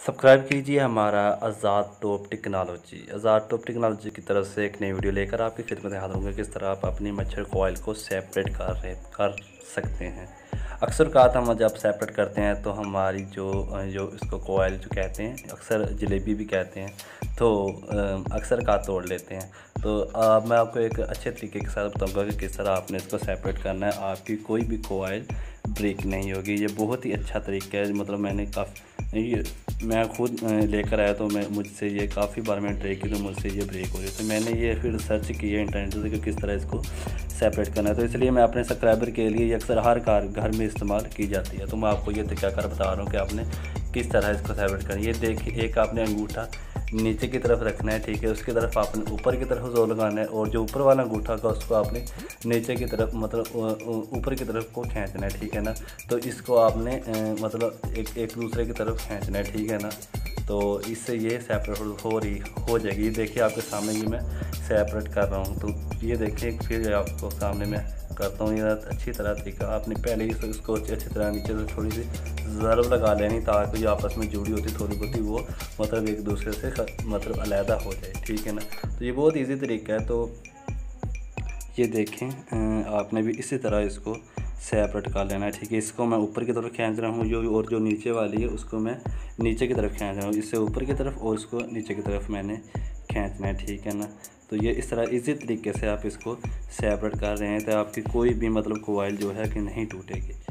Subscribe कीजिए हमारा आज़ाद top technology. आज़ाद top technology की तरफ से एक नई वीडियो लेकर आपकी खिदमत हाजिर होंगे। किस तरह आप अपनी मच्छर कॉइल को सेपरेट कर सकते हैं। अक्सर का हम जब सेपरेट करते हैं तो हमारी जो इसको कॉइल जो कहते हैं, अक्सर जलेबी भी कहते हैं, तो अक्सर का तोड़ लेते हैं। तो मैं आपको एक अच्छे तरीके के साथ बताऊंगा कि किस तरह आपने इसको सेपरेट करना है। आपकी कोई भी कॉइल ब्रेक नहीं होगी। ये बहुत ही अच्छा तरीका है। मतलब मैं खुद लेकर आया तो मुझसे ये काफ़ी बार मैंने ट्राई की तो मुझसे ये ब्रेक हो रही। तो मैंने ये फिर सर्च किया इंटरनेट से कि किस तरह इसको सेपरेट करना है। तो इसलिए मैं अपने सब्सक्राइबर के लिए ये अक्सर हर घर में इस्तेमाल की जाती है। तो मैं आपको ये तरीका कर बता रहा हूँ कि आपने किस तरह इसको सेपरेट करना है। ये देखिए, एक आपने अंगूठा नीचे की तरफ रखना है, ठीक है। उसकी तरफ आपने ऊपर की तरफ जोर लगाना है और जो ऊपर वाला अंगूठा का उसको आपने नीचे की तरफ मतलब ऊपर की तरफ को खींचना है, ठीक है ना। तो इसको आपने मतलब एक दूसरे की तरफ खींचना है, ठीक है ना। तो इससे ये सेपरेट हो जाएगी। ये देखिए आपके सामने ये मैं सेपरेट कर रहा हूँ। तो ये देखिए फिर आपको सामने मैं करता हूँ। ये अच्छी तरह तरीका आपने पहले ही इसको अच्छी तरह नीचे से थोड़ी सी ज़रब लगा लेनी ताकि जो आपस में जुड़ी होती थोड़ी बहुत वो मतलब एक दूसरे से मतलब अलहदा हो जाए, ठीक है ना। तो ये बहुत इजी तरीका है। तो ये देखें, आपने भी इसी तरह इसको सेपरेट कर लेना है, ठीक है। इसको मैं ऊपर की तरफ खींच रहा हूँ और जो नीचे वाली है उसको मैं नीचे की तरफ खींच रहा हूँ। इससे ऊपर की तरफ और उसको नीचे की तरफ मैंने खींचना है, ठीक है ना। तो ये इस तरह इजी तरीके से आप इसको सेपरेट कर रहे हैं तो आपकी कोई भी मतलब कॉइल जो है कि नहीं टूटेगी।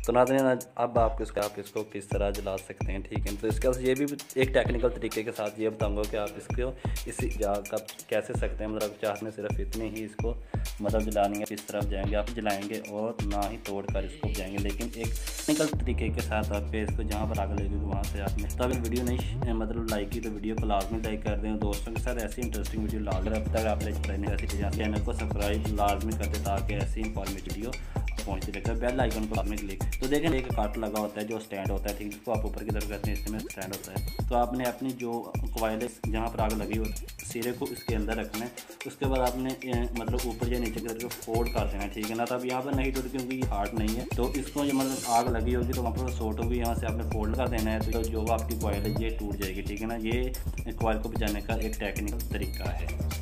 तो नाज़रीन, अब आप इसको किस तरह जला सकते हैं, ठीक है। तो इसके बाद ये भी एक टेक्निकल तरीके के साथ ये बताऊंगा कि आप इसको इसी जगह कैसे सकते हैं। मतलब चाहने सिर्फ इतनी ही इसको मतलब जलानी है। किस तरफ जाएंगे आप जलाएंगे और ना ही तोड़ कर इसको जाएंगे, लेकिन एक टेक्निकल तरीके के साथ आप इसको जहाँ पर आग लगेगी वहाँ से आपने तो अगर वीडियो नहीं मतलब लाइक की तो वीडियो को लाजमी लाइक कर दें। दोस्तों के साथ ऐसी इंटरेस्टिंग वीडियो लाजमी अब तक आपने चैनल को सब्सक्राइब लाजमी करते ताकि ऐसी इंफॉर्मेटिव वीडियो पहुँचती रहती है। बेल आइकन को लाजमी क्लिक। तो देखें एक काट लगा होता है जो स्टैंड होता है, ठीक है। जिसको आप ऊपर की तरफ करते हैं इसमें स्टैंड होता है। तो आपने अपनी जो कॉइल है जहाँ पर आग लगी होती है सिरे को इसके अंदर रखना है। उसके बाद आपने मतलब ऊपर या नीचे की तरफ फोल्ड कर देना है, ठीक है ना। तब यहाँ पर नहीं टूट क्योंकि ये हार्ड नहीं है। तो इसको जो मतलब आग लगी होगी तो वहाँ पर शॉर्ट होगी, यहाँ से आपने फोल्ड कर देना है। तो जो आपकी कॉइल है ये टूट जाएगी, ठीक है ना। ये कॉइल को बचाने का एक टेक्निकल तरीका है।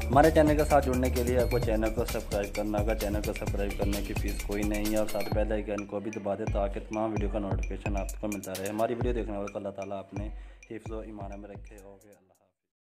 हमारे चैनल के साथ जुड़ने के लिए आपको चैनल को सब्सक्राइब करना होगा। चैनल को सब्सक्राइब करने की फ़ीस कोई नहीं है और साथ बेल आइकन को भी दबा दें ताकि तमाम वीडियो का नोटिफिकेशन आपको मिलता रहे। हमारी वीडियो देखने वाले को अल्लाह ताला अपने हिफ्ज़ व ईमान में रखे। ओके।